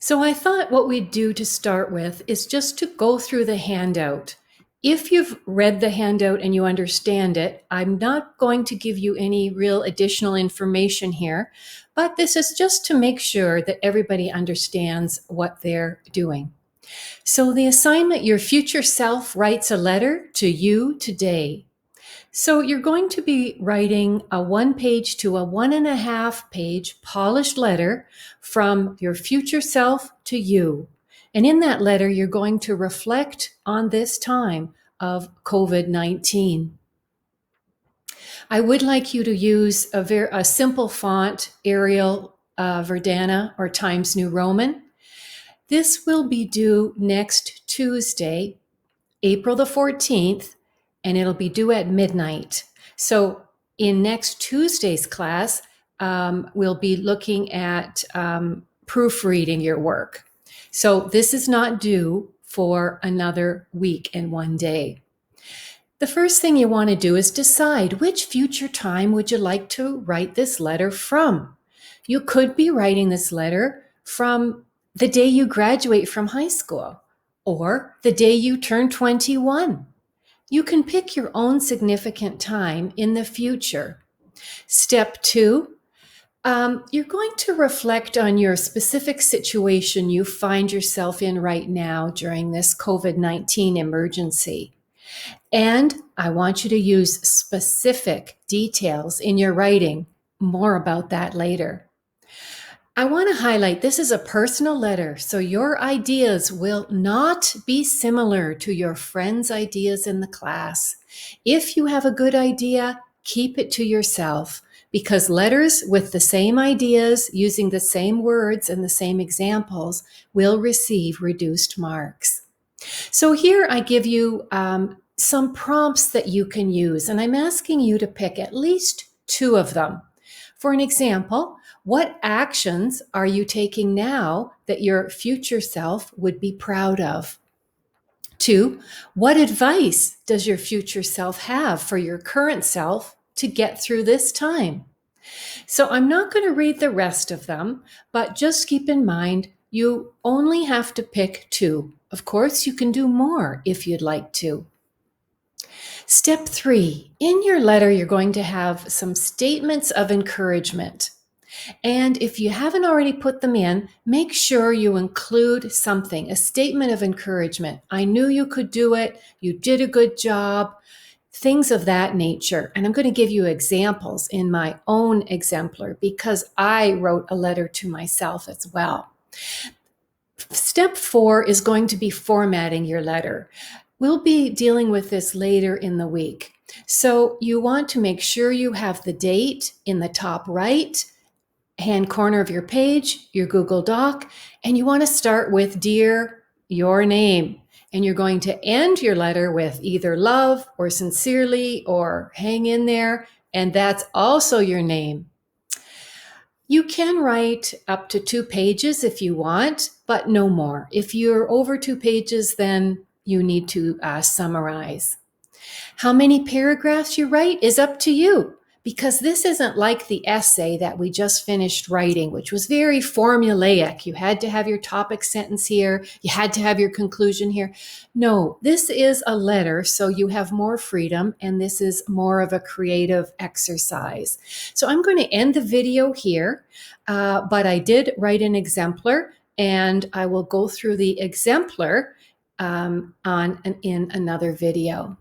So I thought what we'd do to start with is just to go through the handout. If you've read the handout and you understand it, I'm not going to give you any real additional information here, but this is just to make sure that everybody understands what they're doing. So the assignment, your future self writes a letter to you today. So you're going to be writing a 1 page to a 1.5 page polished letter from your future self to you. And in that letter, you're going to reflect on this time of COVID-19. I would like you to use a simple font, Arial, Verdana, or Times New Roman. This will be due next Tuesday, April the 14th, and it'll be due at midnight. So in next Tuesday's class, we'll be looking at proofreading your work. So this is not due for another week and 1 day. The first thing you want to do is decide which future time would you like to write this letter from. You could be writing this letter from the day you graduate from high school or the day you turn 21. You can pick your own significant time in the future. Step 2, you're going to reflect on your specific situation you find yourself in right now during this COVID-19 emergency. And I want you to use specific details in your writing. More about that later. I want to highlight this is a personal letter, so your ideas will not be similar to your friends' ideas in the class. If you have a good idea, keep it to yourself, because letters with the same ideas, using the same words and the same examples, will receive reduced marks. So here I give you some prompts that you can use, and I'm asking you to pick at least 2 of them. For an example, what actions are you taking now that your future self would be proud of? 2, what advice does your future self have for your current self to get through this time? So I'm not going to read the rest of them, but just keep in mind you only have to pick 2. Of course, you can do more if you'd like to. Step 3, in your letter, you're going to have some statements of encouragement. And if you haven't already put them in, make sure you include something, a statement of encouragement. I knew you could do it. You did a good job. Things of that nature. And I'm going to give you examples in my own exemplar because I wrote a letter to myself as well. Step 4 is going to be formatting your letter. We'll be dealing with this later in the week. So you want to make sure you have the date in the top right hand corner of your page, your Google Doc, and you want to start with Dear, your name. And you're going to end your letter with either love or sincerely or hang in there, and that's also your name. You can write up to 2 pages if you want, but no more. If you're over 2 pages, then you need to summarize. How many paragraphs you write is up to you, because this isn't like the essay that we just finished writing, which was very formulaic. You had to have your topic sentence here. You had to have your conclusion here. No, this is a letter, so you have more freedom, and this is more of a creative exercise. So I'm going to end the video here, but I did write an exemplar, and I will go through the exemplar in another video.